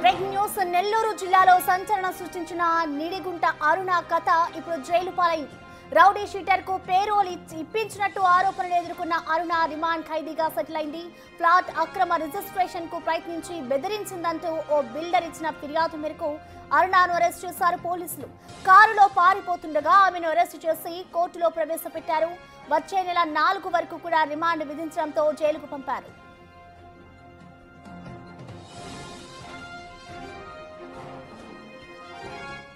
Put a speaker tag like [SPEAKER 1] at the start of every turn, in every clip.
[SPEAKER 1] Breaking news Nellore జిల్లాలో సంచలనం సృష్టించిన నిడిగుంట అరుణ కథ ఇప్పుడు జైలు పాలైంది. రౌడీ షీటర్ కు పేరోల్ ఇప్పించినట్టు ఆరోపణలు ఎదుర్కొన్న అరుణ రిమాండ్ ఖైదీగా సెటిల్ అయింది. ఫ్లాట్ అక్రమ రిజిస్ట్రేషన్ కు ప్రయత్నించి బెదిరించిందంటూ ఓ బిల్డర్ ఇచ్చిన ఫిర్యాదు మేరకు అరుణను అరెస్ట్ చేశారు పోలీసులు. కారులో పారిపోతుండగా ఆమెను అరెస్ట్ చేసి కోర్టులో ప్రవేశపెట్టారు. వచ్చే నెల 4 వరకు కూడా రిమాండ్ విధించడంతో జైలుకు పంపారు.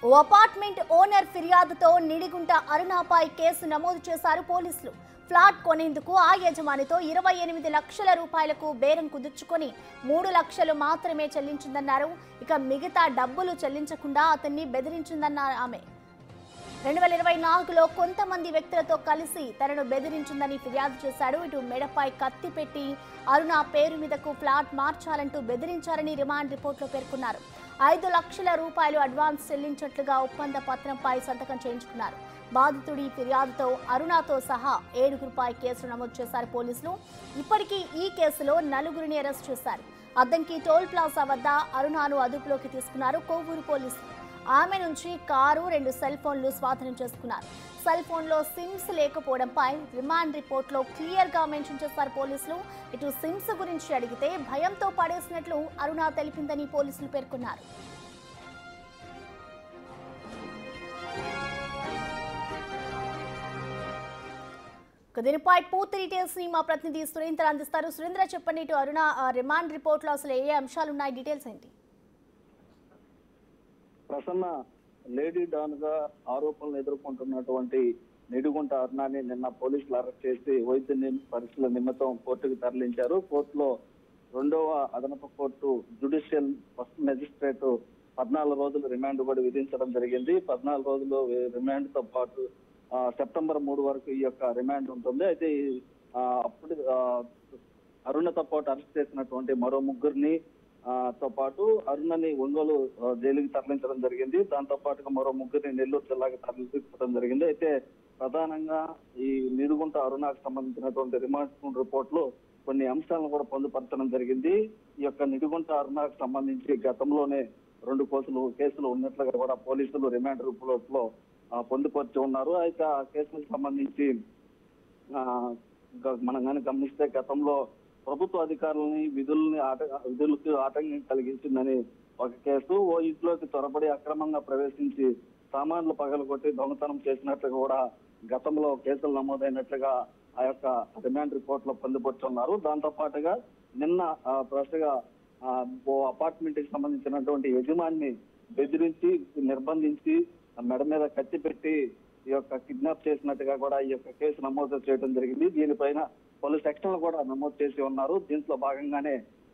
[SPEAKER 1] ఓ అపార్ట్మెంట్ ఓనర్ ఫిర్యాదుతో నిడిగుంట అరుణపై కేసు నమోదు చేశారు పోలీసులు. ఫ్లాట్ కొనేందుకు ఆ యజమానితో 28 లక్షల రూపాయలకు బేరం కుదుర్చుకొని 3 లక్షలు మాత్రమే చెల్లించిందన్నారు. ఇక మిగతా డబ్బులు చెల్లించకుండా అతన్ని బెదిరించిందన్నారు ఆమె. 2024లో కొంతమంది వ్యక్తులతో కలిసి తనను బెదిరించిందని ఫిర్యాదు చేశాడు. ఇటు మెడపై కత్తి పెట్టి అరుణ పేరు మీదకు ఫ్లాట్ మార్చాలంటూ బెదిరించారని రిమాండ్ రిపోర్టులో పేర్కొన్నారు. 5 లక్షల రూపాయలు అడ్వాన్స్ చెల్లించినట్లుగా ఒప్పంద పత్రంపై సంతకం చేయించుకున్నారు. బాధితుడి ఫిర్యాదుతో అరుణతో సహా 7గురిపై కేసు నమోదు చేశారు పోలీసులు. ఇప్పటికీ ఈ కేసులో 4గురిని అరెస్ట్ చేశారు. అద్దంకి టోల్ ప్లాజా వద్ద అరుణను అదుపులోకి తీసుకున్నారు కోవూరు పోలీసులు. ఆమె నుంచి కారు, 2 సెల్ ఫోన్లు స్వాధీనం చేసుకున్నారు. సెల్ ఫోన్లో సిమ్స్ లేకపోవడంపై రిమాండ్ రిపోర్ట్లో క్లియర్గా మెన్షన్ చేశారు పోలీసులు. ఇటు సిమ్స్ గురించి అడిగితే భయంతో పడేసినట్లు అరుణ తెలిపిందని పోలీసులు పేర్కొన్నారు. దీనిపై పూర్తి డీటెయిల్స్ ని మా ప్రతినిధి సురేంద్ర అందిస్తారు. సురేంద్ర, చెప్పండి, ఇటు అరుణ రిమాండ్ రిపోర్ట్లో అసలు ఏ అంశాలు ఉన్నాయి, డీటెయిల్స్ ఏంటి?
[SPEAKER 2] ప్రసన్న లేడీ డాన్ గా ఆరోపణలు ఎదుర్కొంటున్నటువంటి నిడిగుంట అరుణాని నిన్న పోలీసులు అరెస్ట్ చేసి వైద్య పరీక్షల నిమిత్తం కోర్టుకు తరలించారు. కోర్టులో 2వ అదనపు కోర్టు జ్యుడిషియల్ ఫస్ట్ మెజిస్ట్రేట్ 14 రోజులు రిమాండ్ కూడా విధించడం జరిగింది. 14 రోజులు రిమాండ్ తో పాటు సెప్టెంబర్ 3 వరకు ఈ యొక్క రిమాండ్ ఉంటుంది. అయితే అప్పుడు అరుణతో పాటు అరెస్ట్ చేసినటువంటి మరో 3గురిని తో పాటు అరుణని ఒంగోలు జైలుకి తరలించడం జరిగింది. దాంతో పాటుగా మరో 3గురిని నెల్లూరు జిల్లాకి తరలించడం జరిగింది. అయితే ప్రధానంగా ఈ నిడిగుంట అరుణకు సంబంధించినటువంటి రిమాండ్ రిపోర్ట్ లో కొన్ని అంశాలను కూడా పొందుపరచడం జరిగింది. ఈ యొక్క నిడిగుంట అరుణకు సంబంధించి గతంలోనే 2 కేసులు ఉన్నట్లుగా కూడా పోలీసులు రిమాండ్ రిపోర్ట్ లో పొందుపరిచి ఉన్నారు. అయితే ఆ కేసులకు సంబంధించి మనం కానీ గమనిస్తే గతంలో ప్రభుత్వ అధికారులని విధులకు ఆటంకం కలిగించిందని ఒక కేసు, ఓ ఇంట్లోకి చొరబడి అక్రమంగా ప్రవేశించి సామాన్లు పగలగొట్టి దొంగతనం చేసినట్లుగా కూడా గతంలో కేసులు నమోదైనట్లుగా ఆ యొక్క రిమాండ్ రిపోర్ట్ లో పొందుపరుచున్నారు. దాంతో పాటుగా నిన్న ప్రస్తుగా ఓ అపార్ట్మెంట్ కి సంబంధించినటువంటి యజమాని బెదిరించి నిర్బంధించి మెడ మీద కత్తి పెట్టి ఈ యొక్క కిడ్నాప్ చేసినట్టుగా కూడా ఈ యొక్క కేసు నమోదు చేయడం జరిగింది. దీనిపైన పలు సెక్షన్లు కూడా నమోదు చేసి ఉన్నారు. దీంట్లో భాగంగానే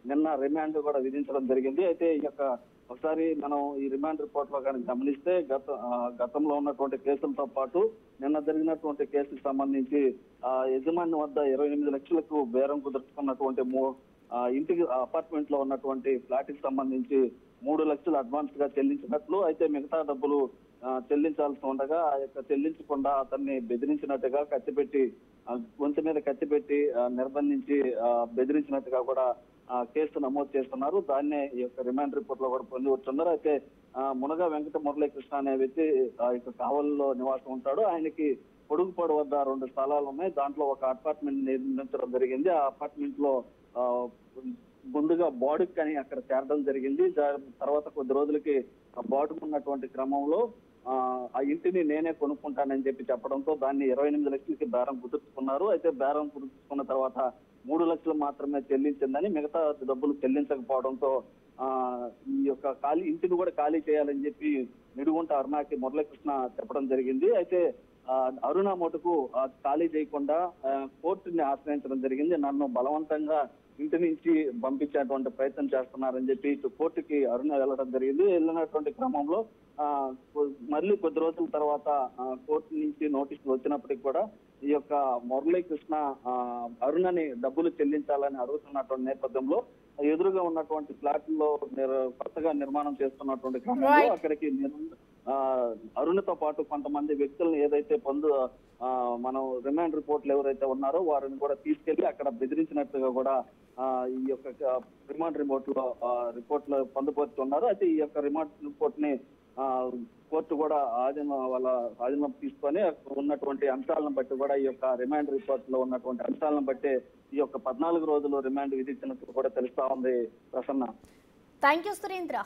[SPEAKER 2] నిన్న రిమాండ్ కూడా విధించడం జరిగింది. అయితే ఈ యొక్క ఒకసారి మనం ఈ రిమాండ్ రిపోర్ట్ లో కానీ గమనిస్తే గతంలో ఉన్నటువంటి కేసులతో పాటు నిన్న జరిగినటువంటి కేసుకు సంబంధించి యజమాని వద్ద 28 లక్షలకు బేరం కుదుర్చుకున్నటువంటి ఇంటికి అపార్ట్మెంట్ లో ఉన్నటువంటి ఫ్లాట్ కి సంబంధించి 3 లక్షలు అడ్వాన్స్ గా చెల్లించినట్లు, అయితే మిగతా డబ్బులు చెల్లించాల్సి ఉండగా ఆ యొక్క చెల్లించకుండా అతన్ని బెదిరించినట్టుగా కత్తిపెట్టి గొంతు మీద కత్తిపెట్టి నిర్బంధించి బెదిరించినట్టుగా కూడా కేసు నమోదు చేస్తున్నారు. దాన్నే ఈ యొక్క రిమాండ్ రిపోర్ట్ లో కూడా పొందుతున్నారు. అయితే మునగ వెంకట మురళీకృష్ణ అనే వ్యక్తి ఇక కావలిలో నివాసం ఉంటాడు. ఆయనకి పొడుగుపాడు వద్ద 2 స్థలాలు ఉన్నాయి. దాంట్లో ఒక అపార్ట్మెంట్ నిర్మించడం జరిగింది. ఆ అపార్ట్మెంట్ లో ముందుగా బాడుక్ అని అక్కడ చేరడం జరిగింది. తర్వాత కొద్ది రోజులకి బాడుకు ఉన్నటువంటి క్రమంలో ఆ ఇంటిని నేనే కొనుక్కుంటానని చెప్పడంతో దాన్ని 28 లక్షలకి బేరం కుదుర్చుకున్నారు. అయితే బేరం కుదుర్చుకున్న తర్వాత 3 లక్షలు మాత్రమే చెల్లించిందని, మిగతా డబ్బులు చెల్లించకపోవడంతో ఈ యొక్క ఇంటిని కూడా ఖాళీ చేయాలని చెప్పి నిడిగుంట అరుణకి మురళీకృష్ణ చెప్పడం జరిగింది. అయితే అరుణ మటుకు ఖాళీ చేయకుండా కోర్టుని ఆశ్రయించడం జరిగింది. నన్ను బలవంతంగా ఇంటి నుంచి పంపించేటువంటి ప్రయత్నం చేస్తున్నారని చెప్పి ఇటు కోర్టుకి అరుణ వెళ్ళడం జరిగింది. వెళ్ళినటువంటి క్రమంలో మళ్ళీ కొద్ది రోజుల తర్వాత కోర్టు నుంచి నోటీసులు వచ్చినప్పటికీ కూడా ఈ యొక్క మురళీకృష్ణ అరుణని డబ్బులు చెల్లించాలని అడుగుతున్నటువంటి నేపథ్యంలో ఎదురుగా ఉన్నటువంటి ఫ్లాట్ లో కొత్తగా నిర్మాణం చేస్తున్నటువంటి క్రమంలో అక్కడికి అరుణతో పాటు కొంతమంది వ్యక్తులను ఏదైతే మనం రిమాండ్ రిపోర్ట్లు ఎవరైతే ఉన్నారో వారిని కూడా తీసుకెళ్లి అక్కడ బెదిరించినట్టుగా కూడా ఈ యొక్క రిమాండ్ రిపోర్ట్ లో పొందుపరుచున్నారు. అయితే ఈ యొక్క రిమాండ్ రిపోర్ట్ ని కోర్టు కూడా ఆధీనం తీసుకొని ఉన్నటువంటి అంశాలను బట్టి కూడా ఈ యొక్క రిమాండ్ రిపోర్ట్ లో ఉన్నటువంటి అంశాలను బట్టి ఈ యొక్క 14 రోజులు రిమాండ్ విధించినట్టు కూడా తెలుస్తా ఉంది. ప్రసన్న.
[SPEAKER 1] Thank you Surendra.